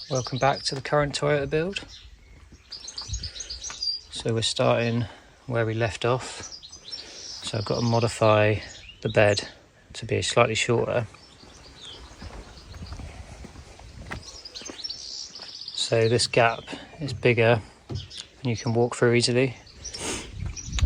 Welcome back to the current Toyota build. So we're starting where we left off. So I've got to modify the bed to be slightly shorter. So this gap is bigger and you can walk through easily.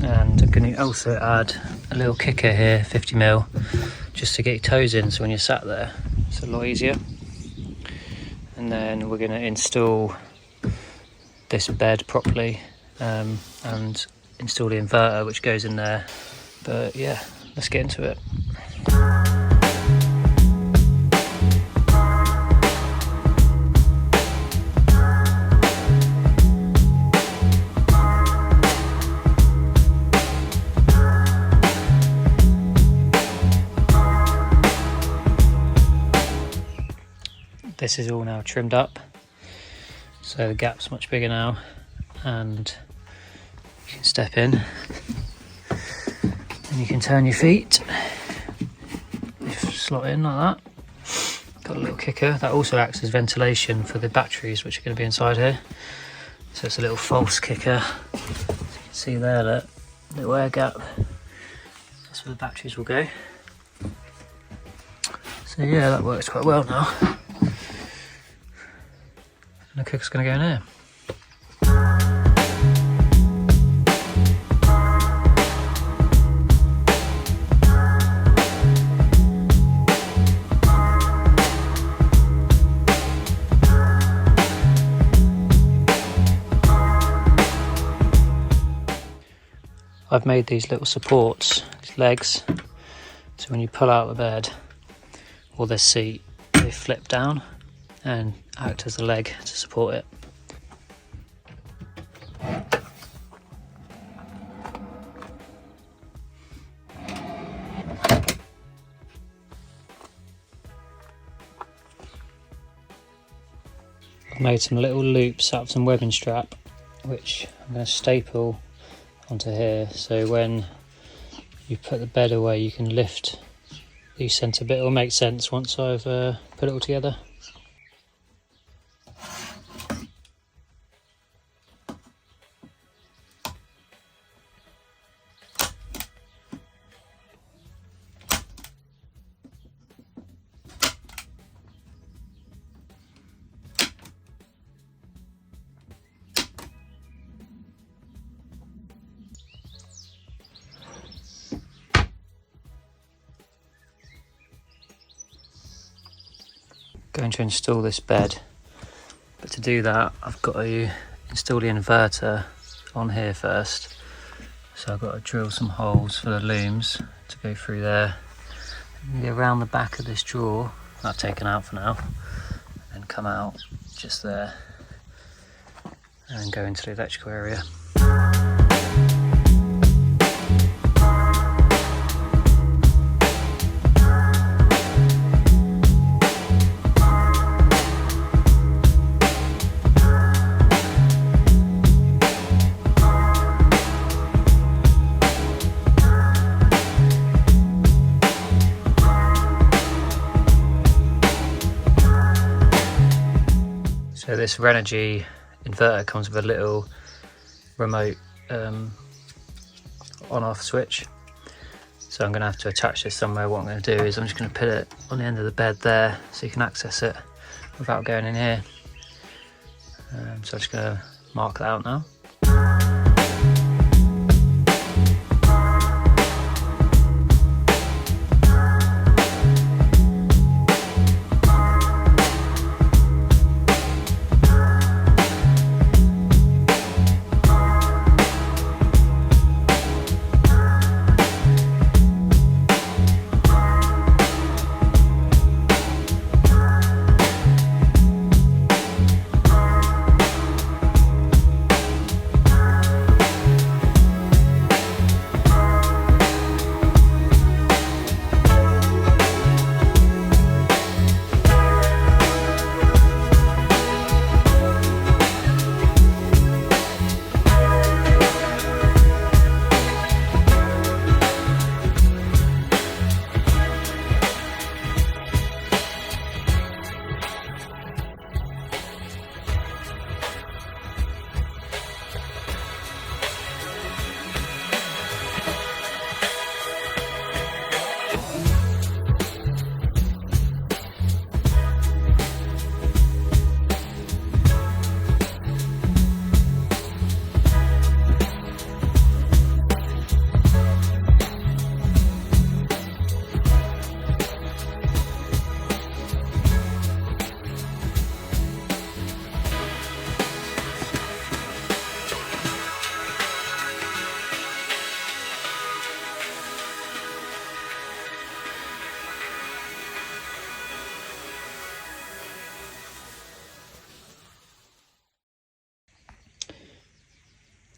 And I'm going to also add a little kicker here, 50mm, just to get your toes in, so when you're sat there it's a lot easier. And then we're going to install this bed properly and install the inverter which goes in there. But yeah, let's get into it. This is all now trimmed up, so the gap's much bigger now, and you can step in and you can turn your feet, you slot in like that. Got a little kicker that also acts as ventilation for the batteries which are going to be inside here, so it's a little false kicker. As you can see there, that little air gap, that's where the batteries will go. So yeah, that works quite well now. And the cooker's going to go in here. I've made these little supports, these legs, so when you pull out the bed or this seat, they flip down and act as a leg to support it. I've made some little loops out of some webbing strap which I'm going to staple onto here, so when you put the bed away you can lift the centre bit. It will make sense once I've put it all together. Going to install this bed, but to do that I've got to install the inverter on here first. So I've got to drill some holes for the looms to go through there and go around the back of this drawer that I've taken out for now, and come out just there and go into the electrical area. So this Renogy inverter comes with a little remote on-off switch. So I'm going to have to attach this somewhere. What I'm going to do is I'm just going to put it on the end of the bed there so you can access it without going in here. So I'm just going to mark that out now.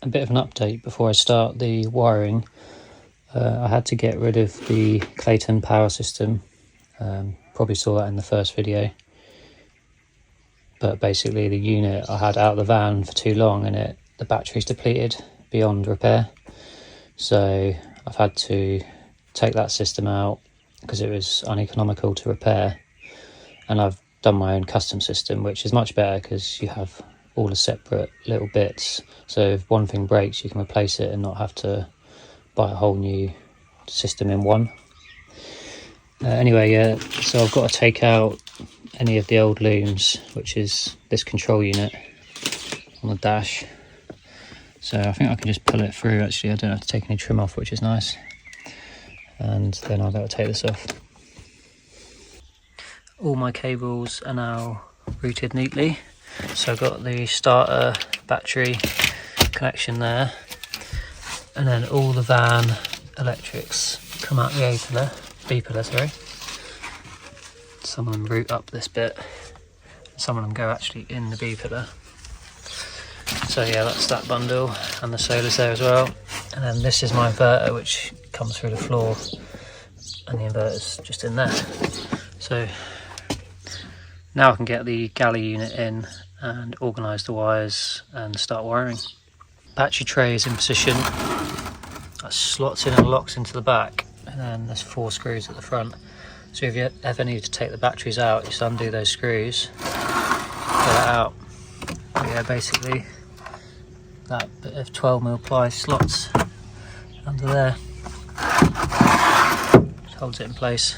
a bit of an update before I start the wiring. I had to get rid of the Clayton power system. Probably saw that in the first video. But basically the unit I had out of the van for too long, and the battery's depleted beyond repair. So I've had to take that system out because it was uneconomical to repair. And I've done my own custom system, which is much better because you have all the separate little bits. So if one thing breaks, you can replace it and not have to buy a whole new system in one. Anyway, yeah, so I've got to take out any of the old looms, which is this control unit on the dash. So I think I can just pull it through. Actually, I don't have to take any trim off, which is nice. And then I'll be able to take this off. All my cables are now routed neatly. So I've got the starter battery connection there, and then all the van electrics come out the B pillar, sorry. Some of them route up this bit, some of them go actually in the B pillar. So yeah, that's that bundle, and the solar's there as well. And then this is my inverter, which comes through the floor, and the inverter's just in there. So now I can get the galley unit in and organise the wires and start wiring. Battery tray is in position. That slots in and locks into the back, and then there's 4 screws at the front. So if you ever need to take the batteries out, you just undo those screws, get it out. But yeah, basically that bit of 12mm ply slots under there, just holds it in place.